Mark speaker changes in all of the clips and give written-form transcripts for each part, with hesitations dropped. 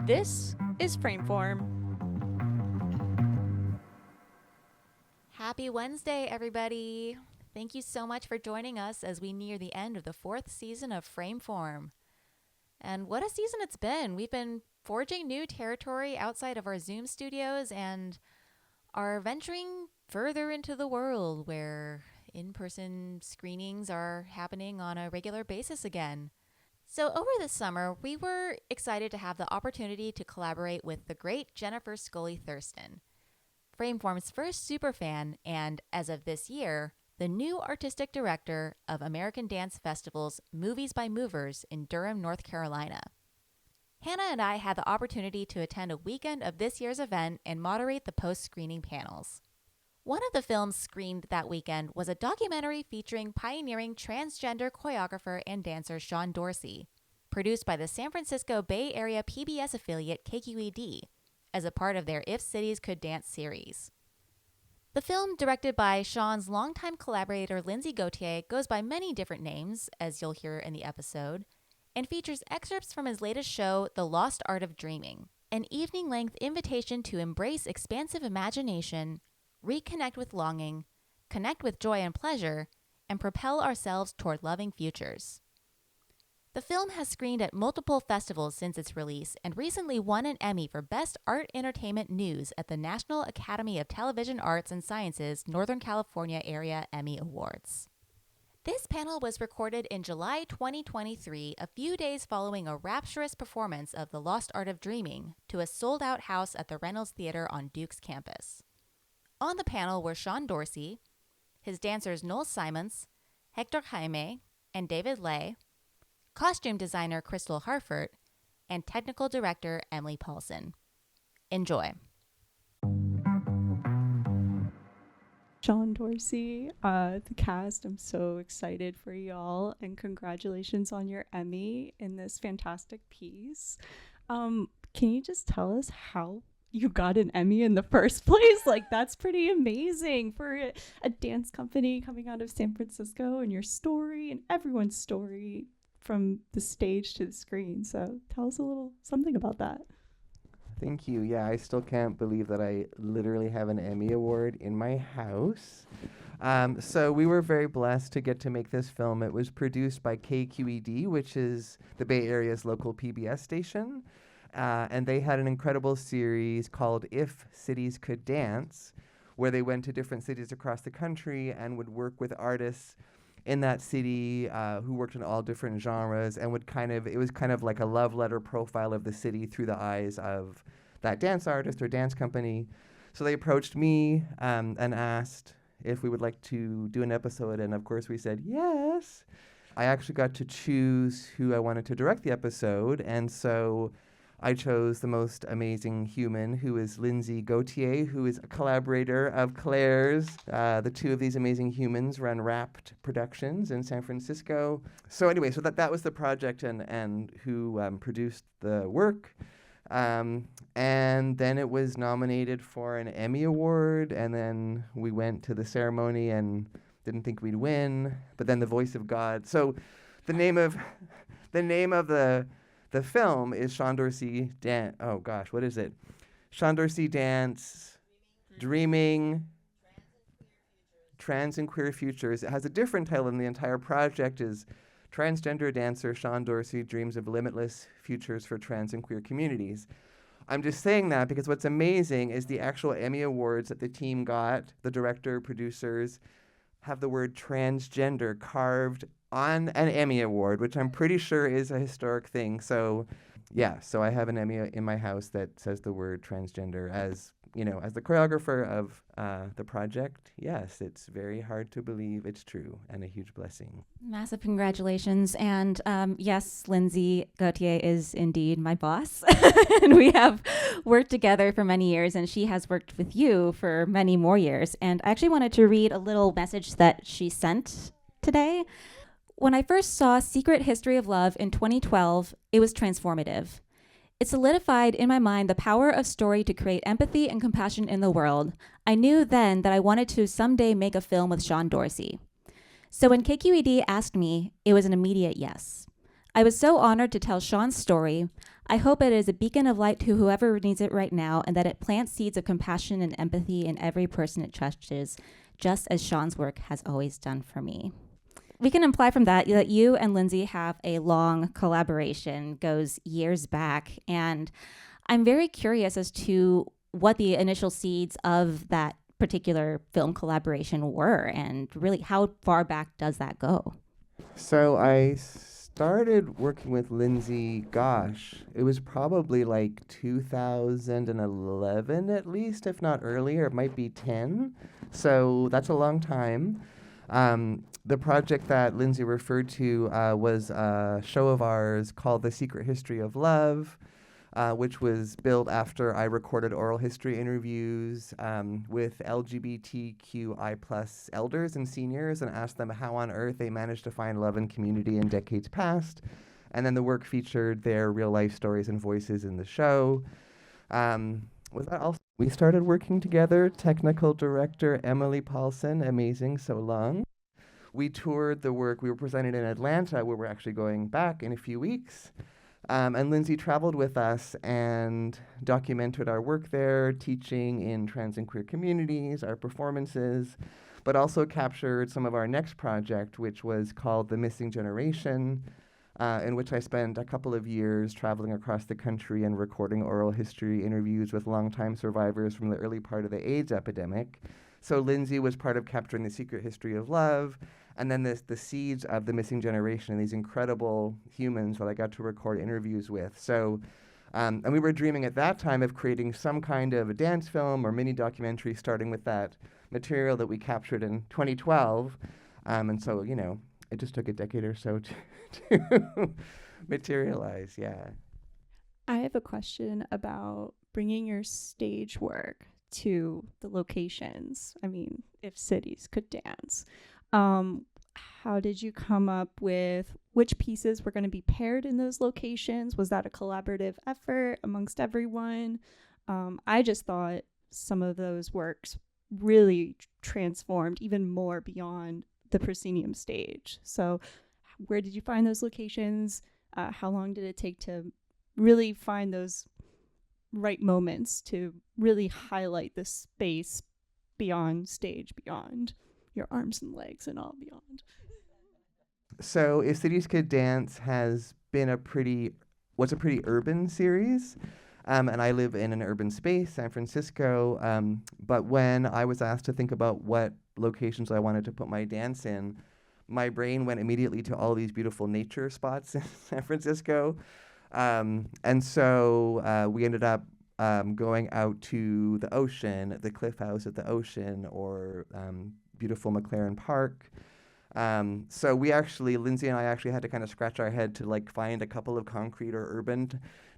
Speaker 1: This is Frameform.
Speaker 2: Happy Wednesday, everybody. Thank you so much for joining us as we near the end of the 4th season of Frameform. And what a season it's been. We've been forging new territory outside of our Zoom studios and are venturing further into the world where in-person screenings are happening on a regular basis again. So over the summer, we were excited to have the opportunity to collaborate with the great Jennifer Scully Thurston, Frameform's first superfan and, as of this year, the new artistic director of American Dance Festival's Movies by Movers in Durham, North Carolina. Hannah and I had the opportunity to attend a weekend of this year's event and moderate the post-screening panels. One of the films screened that weekend was a documentary featuring pioneering transgender choreographer and dancer Sean Dorsey, produced by the San Francisco Bay Area PBS affiliate KQED as a part of their If Cities Could Dance series. The film, directed by Sean's longtime collaborator Lindsay Gauthier, goes by many different names, as you'll hear in the episode, and features excerpts from his latest show, The Lost Art of Dreaming, an evening-length invitation to embrace expansive imagination, reconnect with longing, connect with joy and pleasure, and propel ourselves toward loving futures. The film has screened at multiple festivals since its release and recently won an Emmy for Best Art Entertainment News at the National Academy of Television Arts and Sciences Northern California Area Emmy Awards. This panel was recorded in July 2023, a few days following a rapturous performance of The Lost Art of Dreaming to a sold-out house at the Reynolds Theater on Duke's campus. On the panel were Sean Dorsey, his dancers Noel Simons, Hector Jaime, and David Lay, costume designer Crystal Harford, and technical director Emily Paulson. Enjoy.
Speaker 3: Sean Dorsey, the cast, I'm so excited for y'all, and congratulations on your Emmy in this fantastic piece. Can you just tell us how you got an Emmy in the first place? Like, that's pretty amazing for a dance company coming out of San Francisco, and your story and everyone's story from the stage to the screen. So tell us a little something about that.
Speaker 4: Thank you. Yeah, I still can't believe that I literally have an Emmy Award in my house. So we were very blessed to get to make this film. It was produced by KQED, which is the Bay Area's local PBS station. And they had an incredible series called If Cities Could Dance, where they went to different cities across the country and would work with artists in that city who worked in all different genres and it was kind of like a love letter profile of the city through the eyes of that dance artist or dance company. So they approached me and asked if we would like to do an episode, and of course we said yes. I actually got to choose who I wanted to direct the episode, and so I chose the most amazing human, who is Lindsay Gauthier, who is a collaborator of Claire's. The two of these amazing humans run Wrapped Productions in San Francisco. So anyway, so that was the project and who produced the work. And then it was nominated for an Emmy Award, and then we went to the ceremony and didn't think we'd win, but then the voice of God. So the name of the film is Sean Dorsey Dance. Oh gosh, what is it? Sean Dorsey Dance, Dreaming, Trans and Queer Futures. It has a different title, and the entire project is Transgender Dancer Sean Dorsey Dreams of Limitless Futures for Trans and Queer Communities. I'm just saying that because what's amazing is the actual Emmy Awards that the team got, the director, producers, have the word transgender carved on an Emmy Award, which I'm pretty sure is a historic thing. So, yeah, so I have an Emmy in my house that says the word transgender. As the choreographer of the project, yes, it's very hard to believe it's true and a huge blessing.
Speaker 2: Massive congratulations. And yes, Lindsay Gauthier is indeed my boss. And we have worked together for many years, and she has worked with you for many more years. And I actually wanted to read a little message that she sent today. When I first saw Secret History of Love in 2012, it was transformative. It solidified in my mind the power of story to create empathy and compassion in the world. I knew then that I wanted to someday make a film with Sean Dorsey. So when KQED asked me, it was an immediate yes.
Speaker 5: I was so honored to tell Sean's story. I hope it is a beacon of light to whoever needs it right now, and that it plants seeds of compassion and empathy in every person it touches, just as Sean's work has always done for me. We can imply from that you and Lindsay have a long collaboration, goes years back, and I'm very curious as to what the initial seeds of that particular film collaboration were, and really how far back does that go?
Speaker 4: So I started working with Lindsay, gosh, it was probably like 2011 at least, if not earlier. It might be 10. So that's a long time. The project that Lindsay referred to was a show of ours called The Secret History of Love, which was built after I recorded oral history interviews with LGBTQI plus elders and seniors and asked them how on earth they managed to find love and community in decades past. And then the work featured their real life stories and voices in the show. Was that also? We started working together, technical director Emily Paulson, amazing, so long. We toured the work. We were presented in Atlanta, where we're actually going back in a few weeks. And Lindsay traveled with us and documented our work there, teaching in trans and queer communities, our performances, but also captured some of our next project, which was called The Missing Generation, in which I spent a couple of years traveling across the country and recording oral history interviews with longtime survivors from the early part of the AIDS epidemic. So Lindsay was part of capturing the secret history of love, and then the seeds of the missing generation and these incredible humans that I got to record interviews with. So, and we were dreaming at that time of creating some kind of a dance film or mini documentary, starting with that material that we captured in 2012. And so, you know, it just took a decade or so to materialize. Yeah.
Speaker 3: I have a question about bringing your stage work to the locations. I mean, if cities could dance. How did you come up with which pieces were going to be paired in those locations? Was that a collaborative effort amongst everyone? I just thought some of those works really transformed even more beyond the proscenium stage. So where did you find those locations? How long did it take to really find those right moments to really highlight the space beyond stage, beyond your arms and legs and all beyond?
Speaker 4: So If Cities Could Dance has been a pretty urban series. And I live in an urban space, San Francisco. But when I was asked to think about what locations I wanted to put my dance in, my brain went immediately to all these beautiful nature spots in San Francisco. And so we ended up going out to the ocean, the Cliff House at the ocean, or beautiful McLaren Park. So Lindsay and I actually had to kind of scratch our head to like find a couple of concrete or urban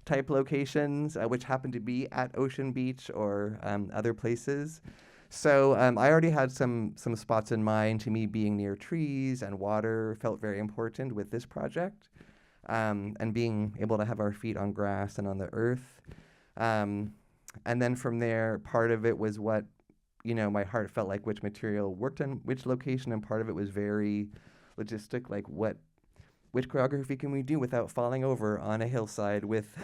Speaker 4: type locations, which happened to be at Ocean Beach or other places. So I already had some spots in mind. To me, being near trees and water felt very important with this project, and being able to have our feet on grass and on the earth. And then from there, part of it was what, my heart felt like which material worked in which location, and part of it was very logistic, like which choreography can we do without falling over on a hillside with,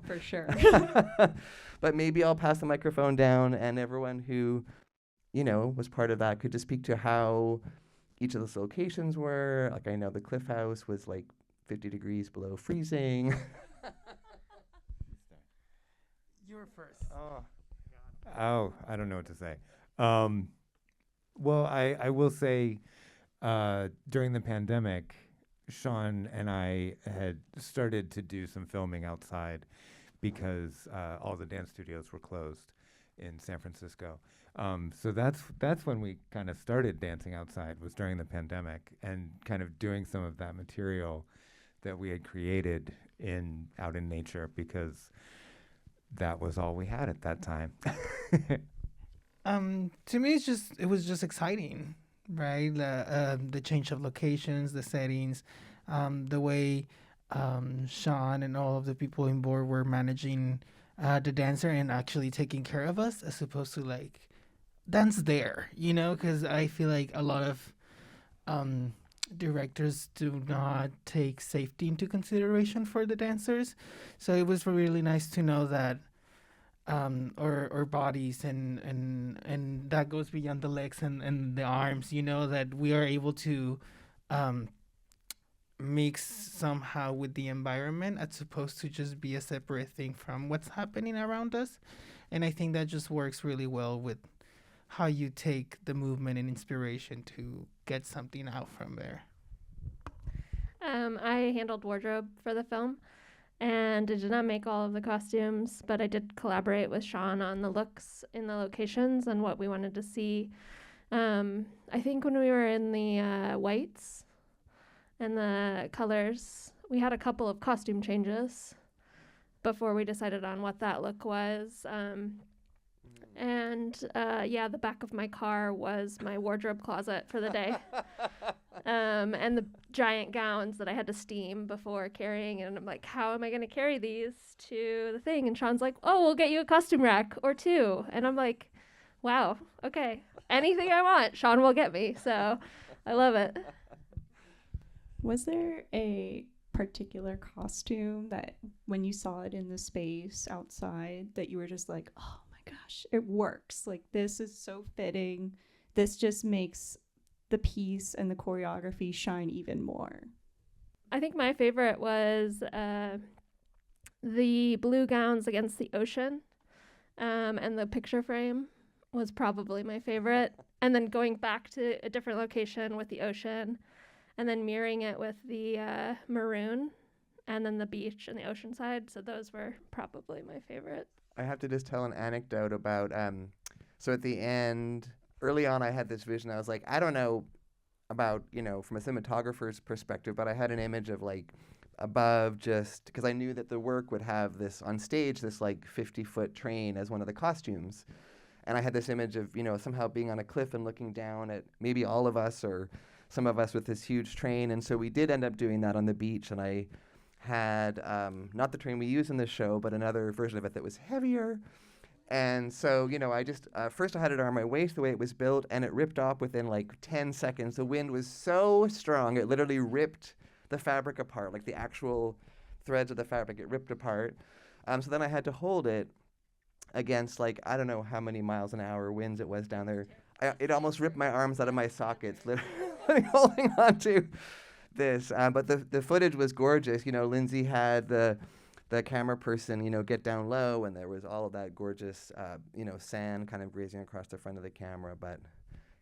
Speaker 3: For sure.
Speaker 4: But maybe I'll pass the microphone down, and everyone who, was part of that could just speak to how each of those locations were. Like, I know the Cliff House was like 50 degrees below freezing.
Speaker 6: You're first. Oh, I don't know what to say. Well, I will say during the pandemic, Sean and I had started to do some filming outside because all the dance studios were closed in San Francisco. So that's when we kind of started dancing outside, was during the pandemic, and kind of doing some of that material that we had created out in nature, because that was all we had at that time.
Speaker 7: To me, it was just exciting, right? The change of locations, the settings, the way Sean and all of the people on board were managing the dancer and actually taking care of us, as opposed to like dance there, because I feel like a lot of directors do not take safety into consideration for the dancers. So it was really nice to know that or bodies and that goes beyond the legs and the arms, that we are able to mix somehow with the environment as opposed to just be a separate thing from what's happening around us. And I think that just works really well with how you take the movement and inspiration to get something out from there.
Speaker 8: I handled wardrobe for the film, and I did not make all of the costumes, but I did collaborate with Sean on the looks in the locations and what we wanted to see. I think when we were in the whites and the colors, we had a couple of costume changes before we decided on what that look was. The back of my car was my wardrobe closet for the day. And the giant gowns that I had to steam before carrying. And I'm like, how am I going to carry these to the thing? And Sean's like, oh, we'll get you a costume rack or two. And I'm like, wow, okay. Anything I want, Sean will get me. So I love it.
Speaker 3: Was there a particular costume that when you saw it in the space outside that you were just like, oh my gosh, it works. Like, this is so fitting. This just makes the piece and the choreography shine even more?
Speaker 8: I think my favorite was the blue gowns against the ocean, and the picture frame was probably my favorite. And then going back to a different location with the ocean, and then mirroring it with the maroon, and then the beach and the ocean side. So those were probably my favorite.
Speaker 4: I have to just tell an anecdote about, so at the end, early on I had this vision. I was like, I don't know about, from a cinematographer's perspective, but I had an image of like above, just because I knew that the work would have this on stage, this like 50-foot train as one of the costumes. And I had this image of, somehow being on a cliff and looking down at maybe all of us or some of us with this huge train. And so we did end up doing that on the beach. And I had not the train we use in this show, but another version of it that was heavier. And so, I just, first I had it around my waist the way it was built, and it ripped off within like 10 seconds. The wind was so strong, it literally ripped the fabric apart, like the actual threads of the fabric, it ripped apart. So then I had to hold it against like, I don't know how many miles an hour winds it was down there. It almost ripped my arms out of my sockets, literally holding on to this. But the footage was gorgeous. Lindsay had the camera person, get down low, and there was all of that gorgeous, sand kind of grazing across the front of the camera. But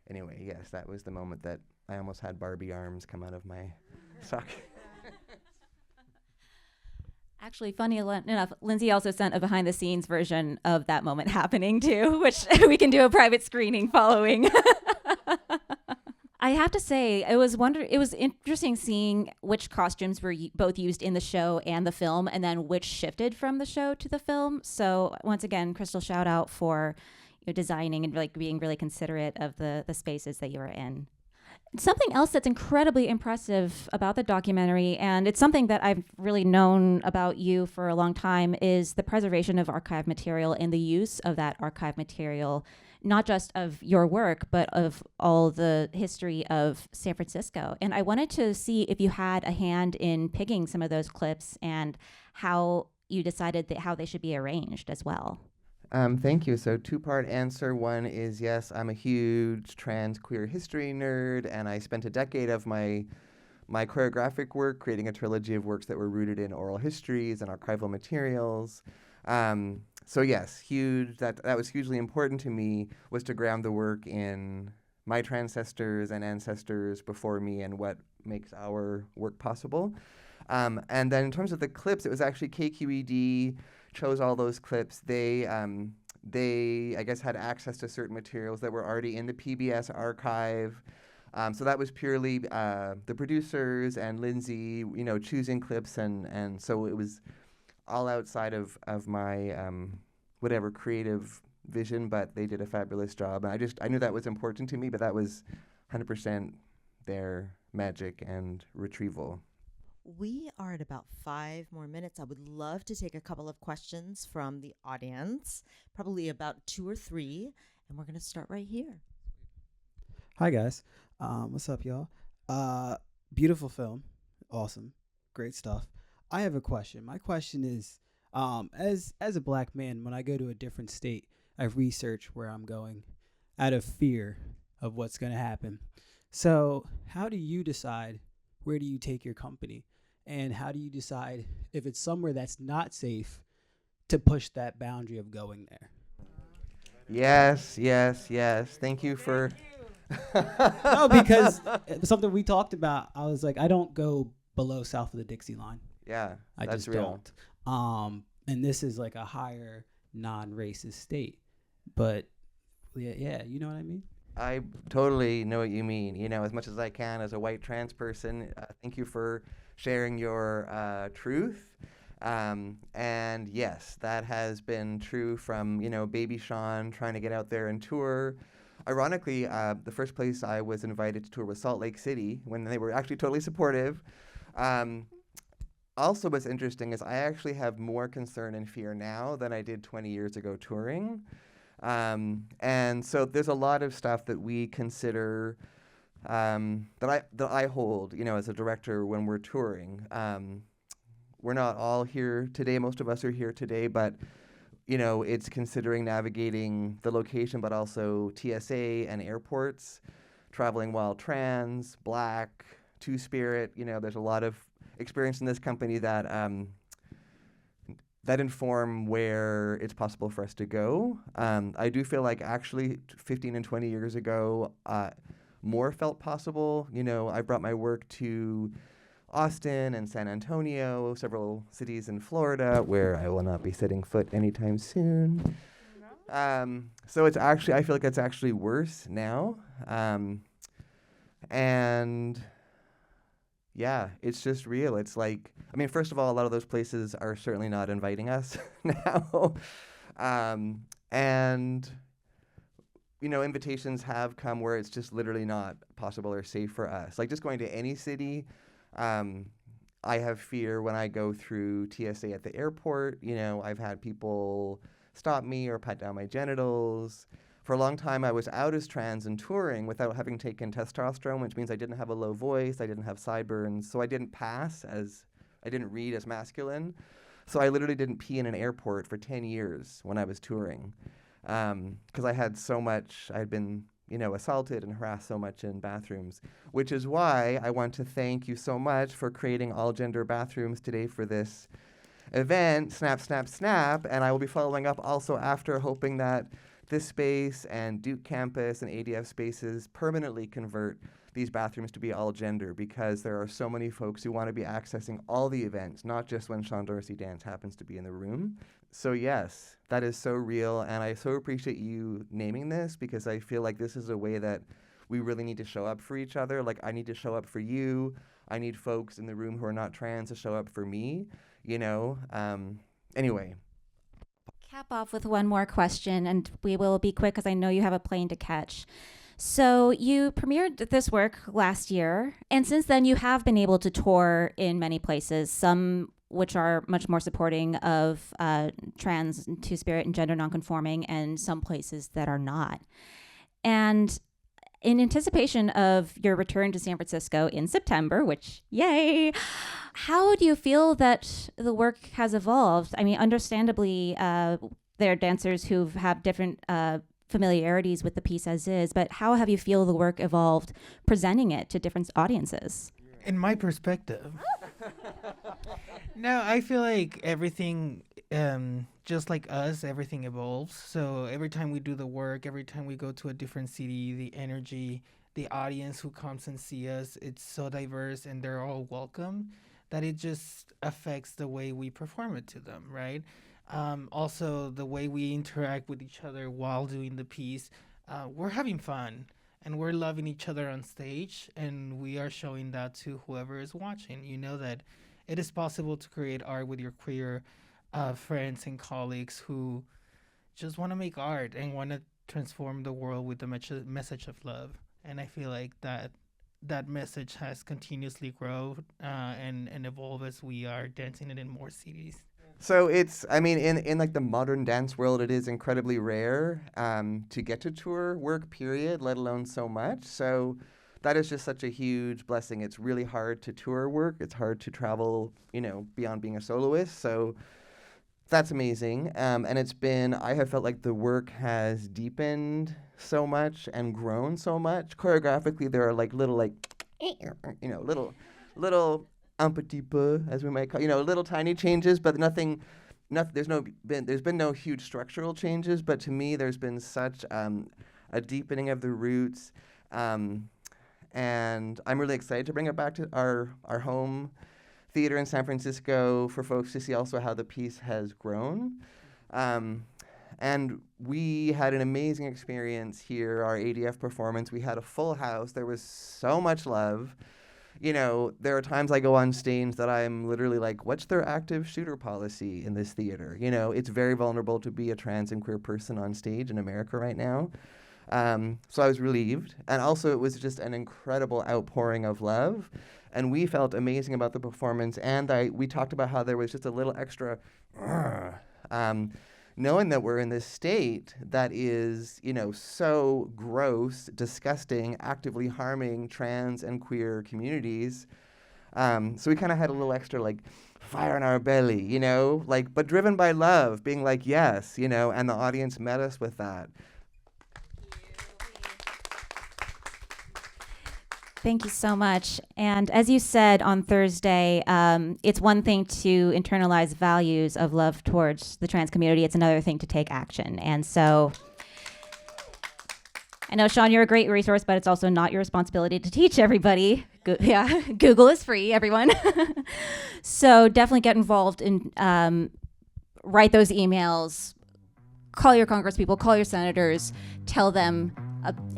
Speaker 4: anyway, yes, that was the moment that I almost had Barbie arms come out of my socket.
Speaker 5: Actually, funny enough, Lindsay also sent a behind-the-scenes version of that moment happening too, which we can do a private screening following. I have to say, it was interesting seeing which costumes were both used in the show and the film, and then which shifted from the show to the film. So once again, Crystal, shout out for designing and like being really considerate of the spaces that you were in. Something else that's incredibly impressive about the documentary, and it's something that I've really known about you for a long time, is the preservation of archive material and the use of that archive material, not just of your work, but of all the history of San Francisco. And I wanted to see if you had a hand in picking some of those clips and how you decided how they should be arranged as well.
Speaker 4: Thank you. So two-part answer. One is yes, I'm a huge trans queer history nerd, and I spent a decade of my choreographic work creating a trilogy of works that were rooted in oral histories and archival materials. So yes, huge. That was hugely important to me, was to ground the work in my transcestors and ancestors before me and what makes our work possible. And then in terms of the clips, it was actually KQED chose all those clips. They I guess had access to certain materials that were already in the PBS archive. So that was purely the producers and Lindsay, choosing clips, and so it was all outside of my whatever creative vision, but they did a fabulous job. And I knew that was important to me, but that was 100% their magic and retrieval.
Speaker 9: We are at about 5 more minutes. I would love to take a couple of questions from the audience, probably about 2 or 3, and we're going to start right here.
Speaker 10: Hi, guys. What's up, y'all? Beautiful film. Awesome. Great stuff. I have a question. My question is, as a black man, when I go to a different state, I research where I'm going out of fear of what's going to happen. So, how do you decide where do you take your company? And how do you decide if it's somewhere that's not safe to push that boundary of going there?
Speaker 4: Yes, yes, yes. Thank you for.
Speaker 10: No, because it's something we talked about. I was like, I don't go below south of the Dixie line.
Speaker 4: Yeah,
Speaker 10: I
Speaker 4: that's
Speaker 10: just
Speaker 4: real.
Speaker 10: don't. And this is like a higher non-racist state. But yeah, you know what I mean?
Speaker 4: I totally know what you mean. You know, as much as I can as a white trans person, thank you for sharing your truth. And yes, that has been true from, baby Sean trying to get out there and tour. Ironically, the first place I was invited to tour was Salt Lake City when they were actually totally supportive. Also, what's interesting is I actually have more concern and fear now than I did 20 years ago touring. And so there's a lot of stuff that we consider that I hold, as a director when we're touring. We're not all here today. Most of us are here today, but it's considering navigating the location, but also TSA and airports, traveling while trans, Black, Two-Spirit. There's a lot of experience in this company that inform where it's possible for us to go. I do feel like actually 15 and 20 years ago, more felt possible. I brought my work to Austin and San Antonio, several cities in Florida, where I will not be setting foot anytime soon. So it's actually, I feel like it's actually worse now. And yeah, it's just real. It's like, first of all, a lot of those places are certainly not inviting us now. And, invitations have come where it's just literally not possible or safe for us. Like just going to any city, I have fear when I go through TSA at the airport. I've had people stop me or pat down my genitals. For a long time, I was out as trans and touring without having taken testosterone, which means I didn't have a low voice, I didn't have sideburns, so I didn't I didn't read as masculine. So I literally didn't pee in an airport for 10 years when I was touring, because I had so much, I'd been, assaulted and harassed so much in bathrooms, which is why I want to thank you so much for creating all gender bathrooms today for this event, Snap, Snap, Snap, and I will be following up also after, hoping that this space and Duke campus and ADF spaces permanently convert these bathrooms to be all gender, because there are so many folks who want to be accessing all the events, not just when Dorsey Dance happens to be in the room. So yes, that is so real, and I so appreciate you naming this, because I feel like this is a way that we really need to show up for each other. Like I need to show up for you. I need folks in the room who are not trans to show up for me, Anyway.
Speaker 5: Cap off with one more question, and we will be quick because I know you have a plane to catch. So you premiered this work last year, and since then you have been able to tour in many places, some which are much more supporting of trans, two-spirit, and gender nonconforming, and some places that are not. And in anticipation of your return to San Francisco in September, which, yay, how do you feel that the work has evolved? Understandably, there are dancers who have different familiarities with the piece as is, but how have you feel the work evolved presenting it to different audiences?
Speaker 7: In my perspective. No, I feel like everything, just like us, everything evolves. So every time we do the work, every time we go to a different city, the energy, the audience who comes and see us, it's so diverse and they're all welcome that it just affects the way we perform it to them, right? Also, the way we interact with each other while doing the piece, we're having fun and we're loving each other on stage, and we are showing that to whoever is watching. You know that it is possible to create art with your queer friends and colleagues who just want to make art and want to transform the world with the message of love. And I feel like that message has continuously grown and evolved as we are dancing it in more cities.
Speaker 4: So it's, in like the modern dance world, it is incredibly rare to get to tour work, period, let alone so much. So that is just such a huge blessing. It's really hard to tour work. It's hard to travel, beyond being a soloist. So that's amazing. And I have felt like the work has deepened so much and grown so much. Choreographically, there are like little un petit peu, as we might call, little tiny changes, but nothing, there's been no huge structural changes, but to me, there's been such a deepening of the roots. And I'm really excited to bring it back to our home theater in San Francisco for folks to see also how the piece has grown. And we had an amazing experience here, our ADF performance. We had a full house. There was so much love. There are times I go on stage that I'm literally like, what's their active shooter policy in this theater? It's very vulnerable to be a trans and queer person on stage in America right now. So I was relieved. And also it was just an incredible outpouring of love. And we felt amazing about the performance. And we talked about how there was just a little extra, knowing that we're in this state that is, so gross, disgusting, actively harming trans and queer communities. So we kind of had a little extra, fire in our belly, but driven by love, being like, yes, and the audience met us with that.
Speaker 5: Thank you so much. And as you said on Thursday, it's one thing to internalize values of love towards the trans community. It's another thing to take action. And so I know, Sean, you're a great resource, but it's also not your responsibility to teach everybody. Google is free, everyone. So definitely get involved and write those emails, call your congresspeople, call your senators, tell them,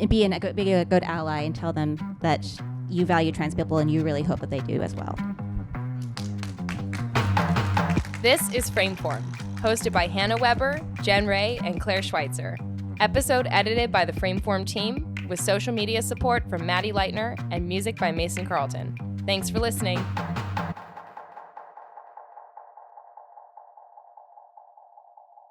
Speaker 5: be a good ally and tell them that you value trans people and you really hope that they do as well.
Speaker 11: This is Frameform, hosted by Hannah Weber, Jen Ray, and Claire Schweitzer. Episode edited by the Frameform team, with social media support from Maddie Leitner and music by Mason Carlton. Thanks for listening.